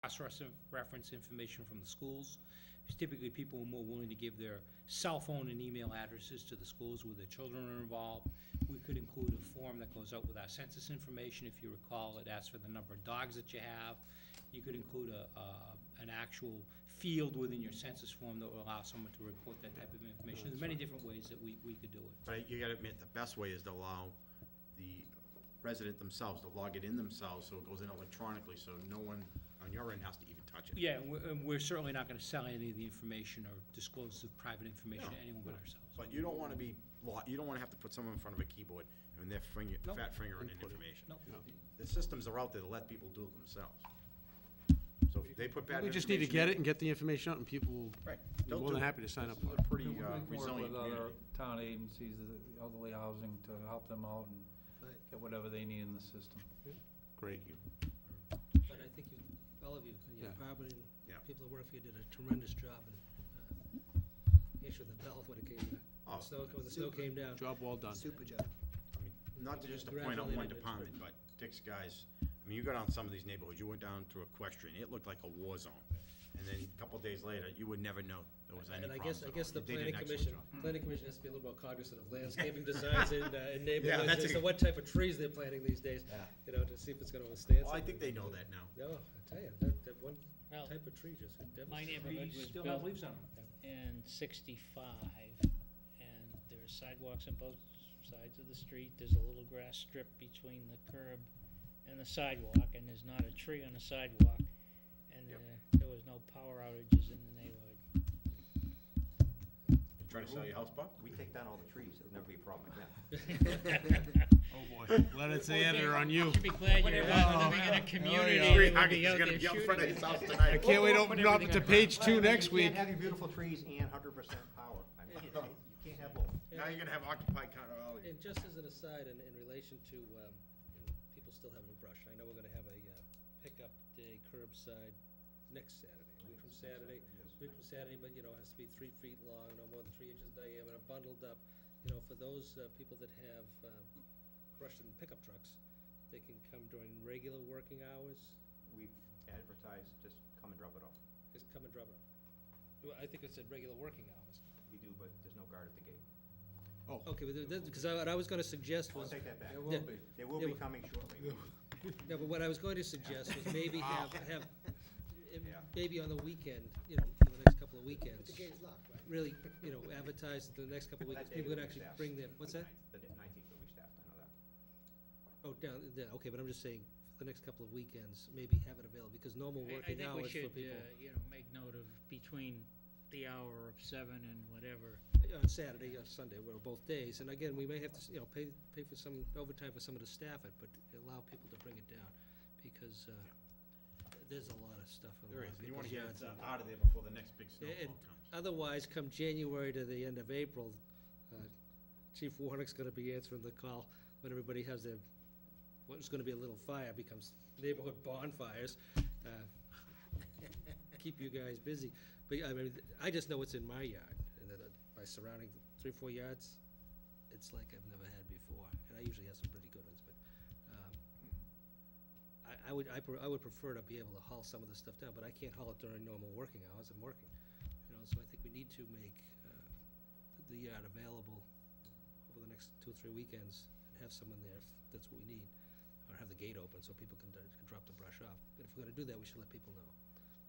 cross-reference information from the schools. Typically, people are more willing to give their cell phone and email addresses to the schools where their children are involved. We could include a form that goes out with our census information. If you recall, it asks for the number of dogs that you have. You could include an actual field within your census form that will allow someone to report that type of information. There's many different ways that we could do it. But you gotta admit, the best way is to allow the resident themselves to log it in themselves, so it goes in electronically, so no one on your end has to even touch it. Yeah, and we're certainly not gonna sell any of the information or disclose the private information to No, anyone but ourselves. But you don't wanna you don't wanna have to put someone in front of a keyboard and their Nope. fat finger on information. Nope. The systems are out there to let people do it themselves. So if they put bad We information. just need to get it and get the information out, and people will Right. be more than happy to sign up for It's it. a pretty We work resilient with other community. town agencies, the elderly housing, to help them out and get whatever they need in the system. Great. But I think you, all of you, and your Yeah. department and Yeah. people that work for you did a tremendous job in answering the bell when it came, Oh. when the snow came down. Job well done. Super job. I mean, not to just to point out one department, but Dick's guys, I mean, you go down some of these neighborhoods, you went down to Equestrian, it looked like a war zone. And then a couple days later, you would never know there was any And I problems guess, at I guess all. the They did planning an excellent commission, job. planning commission has to be a little more cognizant of landscaping designs in that's neighborhoods, as a- to what type of trees they're planting these days, Yeah. you know, to see if it's gonna withstand Well, I something. think they know that now. No, I tell you, that one Well, type of tree just devastates. my neighborhood was Still have built leaves on them. in '65, and there are sidewalks on both sides of the street. There's a little grass strip between the curb and the sidewalk, and there's not a tree on the sidewalk. And there was no power outages in the neighborhood. You trying to sell your house, Bob? We take down all the trees, it'll never be a problem again. Oh, boy. Let it say editor on you. You should be glad you're living in a community that Tree would hugging be is out gonna there be out front of shooting. his house I tonight. can't wait to open up to page 2 next You week. can't have your beautiful trees and 100% power. I mean, you can't have both. Now you're gonna have occupied counter all And just as an aside, in relation to, you know, people still having a brush, I know we're gonna have a pickup day curbside next Saturday, a week from Saturday, but, you know, it has to be 3 feet long, no more than 3 inches diameter, bundled up. You know, for those people that have brush and pickup trucks, they can come during regular working hours, We've advertised, just come and drop it off. just come and drop it off. Well, I think it said regular working hours. We do, but there's no guard at the gate. Okay, but because what I was gonna suggest I'll was, take that back. There Yeah. will be. They will Yeah, be but- coming shortly. yeah, but what I was going to suggest was maybe have, Yeah. maybe on the weekend, you know, for the next couple of weekends. The gate's locked, right? Really, you know, advertise the next couple of weekends, That day people will can be actually staffed. bring their, what's that? The 19th will be staffed, I know that. Oh, okay, but I'm just saying, for the next couple of weekends, maybe have it available, because normal I working think we hours for should, people. make note of between the hour of 7 and whatever. On Saturday or Sunday, or both days, and again, we may have to, you know, pay for some overtime for someone to staff it, but allow people to bring it down, because, there's a lot of stuff in a There lot is, of and you wanna people's get yards. it out of there before the next big snowfall And comes. otherwise, come January to the end of April, Chief Warnick's gonna be answering the call when everybody has their, what's gonna be a little fire becomes neighborhood bonfires. Keep you guys busy, but I mean, I just know what's in my yard, and then by surrounding 3 or 4 yards, it's like I've never had before, and I usually have some pretty good ones, but, I would prefer to be able to haul some of this stuff down, but I can't haul it during normal working hours, I'm working. You know, so I think we need to make the yard available over the next 2 or 3 weekends and have someone there if that's what we need. Or have the gate open so people can drop the brush off. But if we're gonna do that, we should let people know.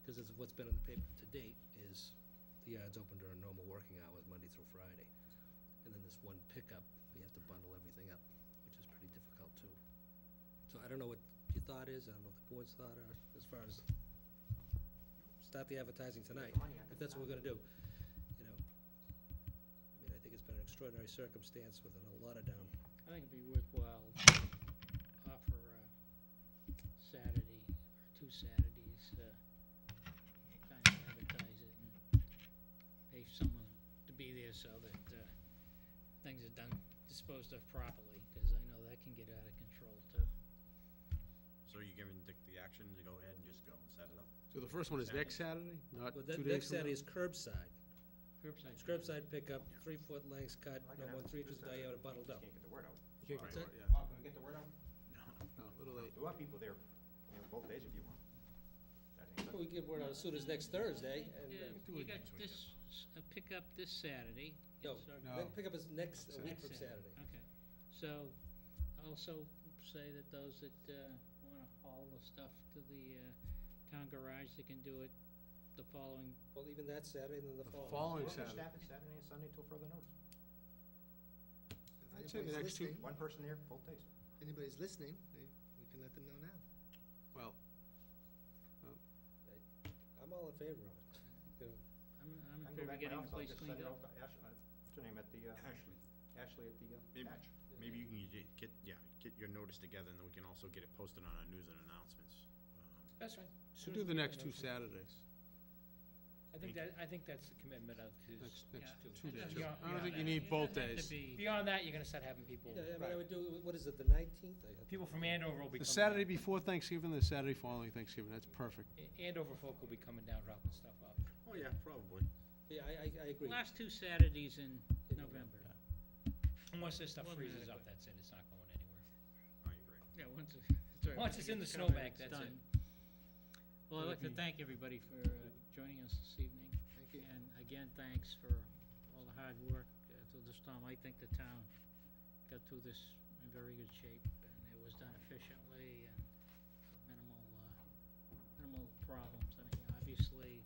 Because as of what's been in the paper to date is the yard's open during normal working hours, Monday through Friday. And then this one pickup, we have to bundle everything up, which is pretty difficult too. So I don't know what your thought is, I don't know what the board's thought are, as far as start the advertising tonight, if that's what we're gonna do, you know. I mean, I think it's been an extraordinary circumstance with a lot of down. I think it'd be worthwhile to offer Saturday or 2 Saturdays, kind of advertise it and pay someone to be there so that things are done, disposed of properly, because I know that can get out of control too. So you're giving Dick the action to go ahead and just go and set it up? So the first one is next Saturday, not But 2 that days next from now? Saturday is curbside. Curbside. It's curbside pickup, 3-foot lengths cut, I no can more than 3 inches advertise it. diameter, bundled up. Can't get the word out. You can't What's go, that? yeah. Bob, can we get the word out? No, a little late. We want people there, you know, both days if you want. Saturday and we get word out as soon as next Thursday, and, Yeah, you got this, pickup this Saturday. no, It's our- No. pick up is next, a week Next from Saturday. Okay, so, also say that those that, wanna haul the stuff to the, town garage, they can do it the following, Well, even that Saturday, and then the The following. following We're Saturday. staffing Saturday and Sunday till further notice. I'd say the next two, One person there, both days. Anybody's listening, we can let them know now. well, I'm all in favor of it, you know. I'm I in can go favor of back to my getting the office, I'll place just send cleaned it up. off to Ash, what's her name, at the, Ashley, Ashley at the, Maybe- Patch. maybe you can get your notice together, and then we can also get it posted on our news and announcements. That's fine. we'll do the next two Saturdays. I think that's the commitment of his. Next Yeah. 2 days. Beyond- I don't think you beyond need that. both Doesn't have days. to be- Beyond that, you're gonna start having people, Yeah, I mean, I would do, what is it, the 19th? people from Andover will be The coming. Saturday before Thanksgiving, the Saturday following Thanksgiving, that's perfect. Andover folk will be coming down, dropping stuff off. Oh, yeah, probably. Yeah, I agree. Last two Saturdays in In November. And once this stuff More freezes up, adequate. that's it, it's not going anywhere. I agree. Yeah, once it's, it's all right, Once we it's get in the the cover, snowbank, it's that's it. done. Well, I'd like to thank everybody for joining us this evening. Thank you. And again, thanks for all the hard work through this time. I think the town got through this in very good shape, and it was done efficiently and minimal problems. I mean, obviously,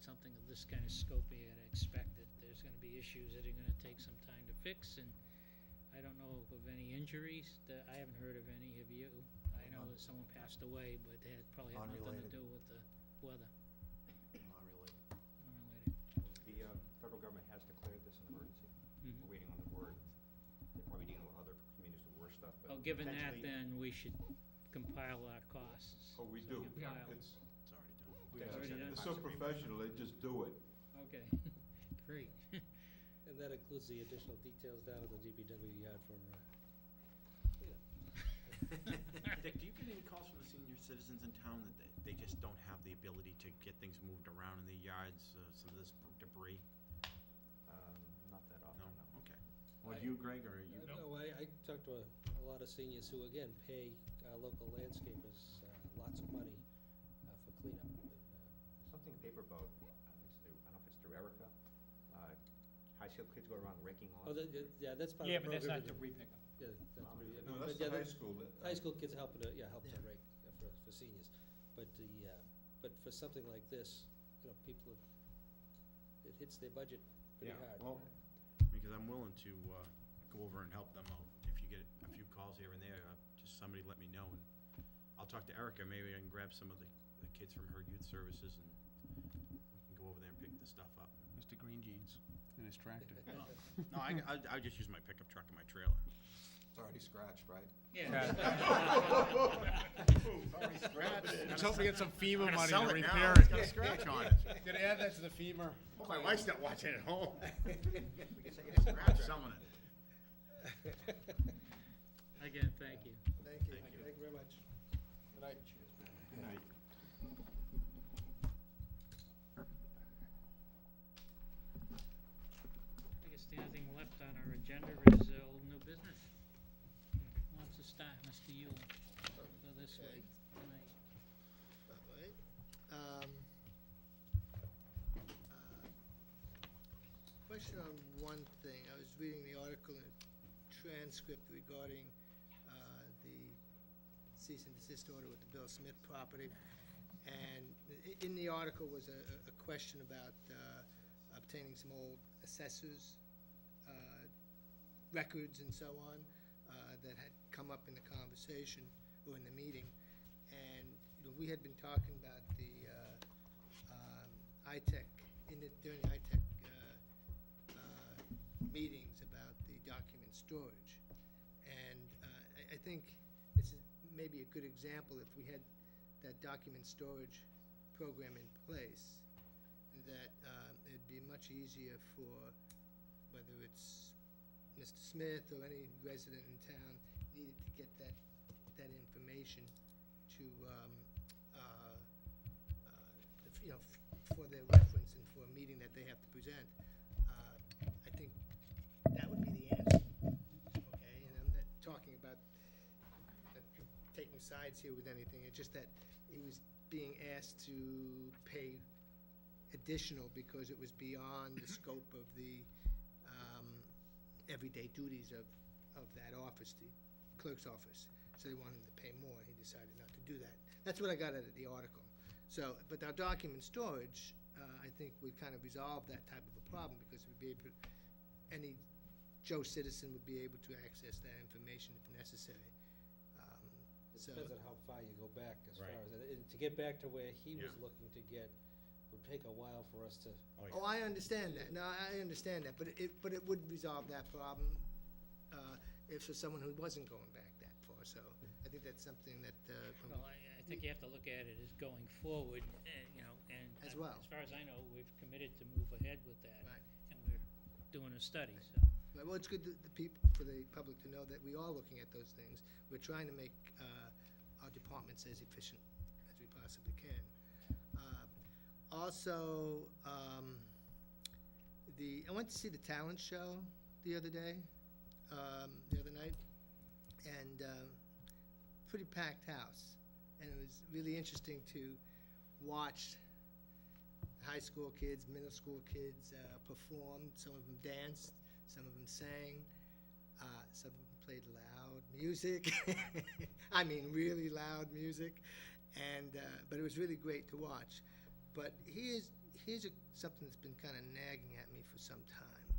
something of this kind of scope, you gotta expect that there's gonna be issues that are gonna take some time to fix, and I don't know of any injuries, that I haven't heard of any, have you? I know that someone passed away, but they had, probably had nothing to Unrelated. do with the weather. Not related. Unrelated. The, federal government has declared this an emergency. Mhm. We're waiting on the word. They're probably dealing with other communities with worse stuff, but. Oh, given that, potentially- then we should compile our costs. Oh, we so do. can file. It's, It's already done. potentially already send done. it's it so to Supreme Court. professional, they just do it. Okay, great. And that includes the additional details down at the DPW yard for, Dick, do you get any calls from the senior citizens in town that they just don't have the ability to get things moved around in the yards, some of this debris? Not that often, No? no. Okay. Well, you, Greg, or you? no, I talked to a lot of seniors who, again, pay local landscapers lots of money for cleanup. Something in paper about, I think it's through, I don't know if it's through Erica, high school kids go around raking Oh, lawns. yeah, that's part Yeah, of the but that's program. not debris pickup. Yeah, that's Um, pretty- No, but that's yeah, the high school. High school kids helping to, help to Yeah. rake for seniors. But but for something like this, people, it hits their budget pretty Yeah, hard. well, because I'm willing to go over and help them out. If you get a few calls here and there, just somebody let me know, and I'll talk to Erica. Maybe I can grab some of the kids from her youth services, and we can go over there and pick the stuff up. Mr. Green Jeans and his tractor. No, I just use my pickup truck and my trailer. It's already scratched, right? Yeah. Already scratched. Let's hope we get some FEMA Gotta money sell to it now. repair It's it. got a scratch on it. Gonna add that to the FEMA. Hope my wife's not watching at home. We can say it's Scratch selling it. Again, thank you. Thank you. Thank you. Thank you very much. Good night. Good night. I guess the only thing left on our agenda is old new business. Who wants to start, Mr. Yule? Go this way tonight. All right. Question on one thing. I was reading the article and transcript regarding the cease and desist order with the Bill Smith property. And in the article was a question about obtaining some old assessors' records and so on that had come up in the conversation or in the meeting. And we had been talking about the ITEC, during the ITEC meetings about the document storage. And I think this is maybe a good example if we had that document storage program in place, that it'd be much easier for, whether it's Mr. Smith or any resident in town, needed to get that information to, for their reference and for a meeting that they have to present. I think that would be the answer, okay? And I'm not talking about taking sides here with anything, it's just that it was being asked to pay additional because it was beyond the scope of the everyday duties of that office, the clerk's office. So they wanted him to pay more, and he decided not to do that. That's what I got out of the article. So, but our document storage, I think would kind of resolve that type of a problem, because we'd be able, any Joe citizen would be able to access that information if necessary. It So, depends on how far you go back as far Right. as, and to get back to where he was Yeah. looking to get, would take a while for us to. oh, I understand that. No, I understand that, but it would resolve that problem, if for someone who wasn't going back that far. So I think that's something that, Well, I think you have to look at it as going forward, you know, and. As well. As far as I know, we've committed to move ahead with that. Right. And we're doing a study, so. well, it's good that for the public to know that we are looking at those things. We're trying to make our departments as efficient as we possibly can. Also, I went to see the talent show the other day, the other night, and pretty packed house. And it was really interesting to watch high school kids, middle school kids perform. Some of them danced, some of them sang, some of them played loud music. I mean, really loud music, and but it was really great to watch. But here's something that's been kind of nagging at me for some time.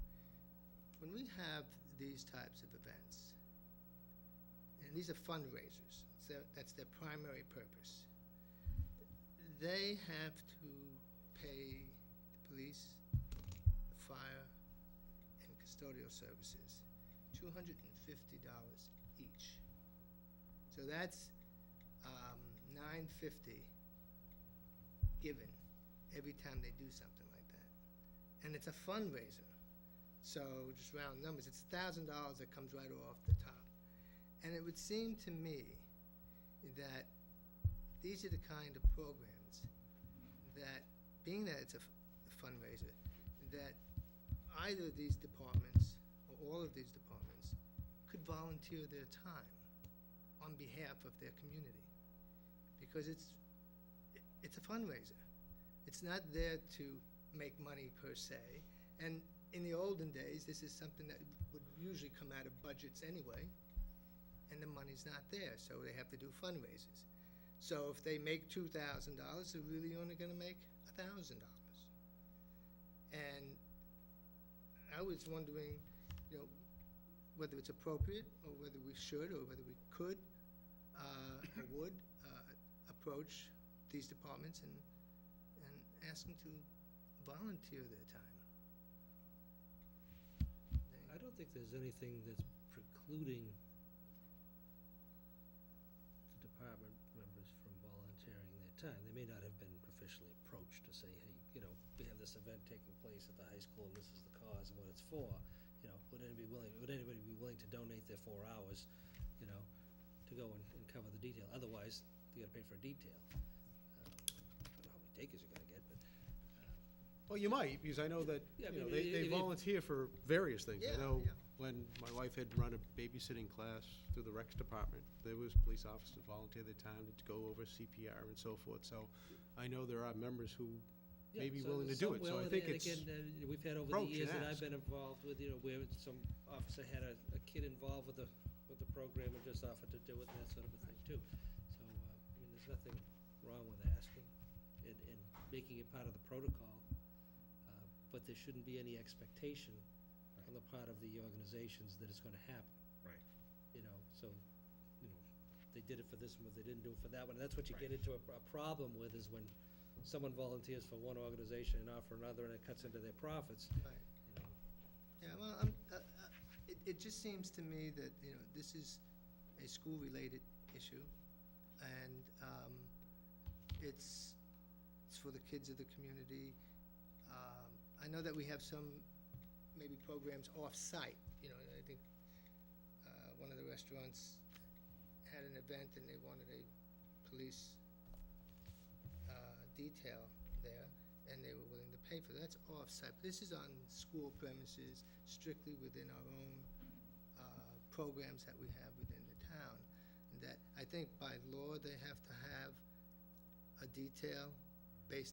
When we have these types of events, and these are fundraisers, so that's their primary purpose, they have to pay the police, the fire, and custodial services $250 each. So that's $950 given every time they do something like that. And it's a fundraiser. So just round numbers, it's $1,000 that comes right off the top. And it would seem to me that these are the kind of programs that, being that it's a fundraiser, that either of these departments or all of these departments could volunteer their time on behalf of their community. Because it's a fundraiser. It's not there to make money per se. And in the olden days, this is something that would usually come out of budgets anyway, and the money's not there, so they have to do fundraisers. So if they make $2,000, they're really only gonna make $1,000. And I was wondering, you know, whether it's appropriate, or whether we should, or whether we could, or would, approach these departments and ask them to volunteer their time. I don't think there's anything that's precluding the department members from volunteering their time. They may not have been officially approached to say, hey, you know, we have this event taking place at the high school, and this is the cause and what it's for. You know, would anybody be willing to donate their 4 hours, you know, to go and cover the detail? Otherwise, you gotta pay for a detail. I don't know how many takers you're gonna get, but, Well, you might, because I know that, Yeah, I you know, mean, they if- volunteer for various things. Yeah, I know yeah. when my wife had run a babysitting class through the Recs department, there was police officers volunteer their time to go over CPR and so forth. So I know there are members who yeah, may be so willing to some do it. So will, I and- think and it's, again, we've had over the approach years and that I've ask. been involved with, you know, where some officer had a kid involved with the program and just offered to do it and that sort of a thing too. So, I mean, there's nothing wrong with asking and making it part of the protocol. But there shouldn't be any expectation on the part of the organizations that it's gonna happen. Right. You know, so, you know, they did it for this one, but they didn't do it for that one. And that's what you get into a problem with, is when someone volunteers for one organization and not for another, and it cuts into their profits, Right. you know. Yeah, well, it just seems to me that, you know, this is a school-related issue, and it's for the kids of the community. I know that we have some, maybe programs off-site, you know, I think one of the restaurants had an event and they wanted a police detail there, and they were willing to pay for that. That's off-site. But this is on school premises, strictly within our own programs that we have within the town. And that, I think by law, they have to have a detail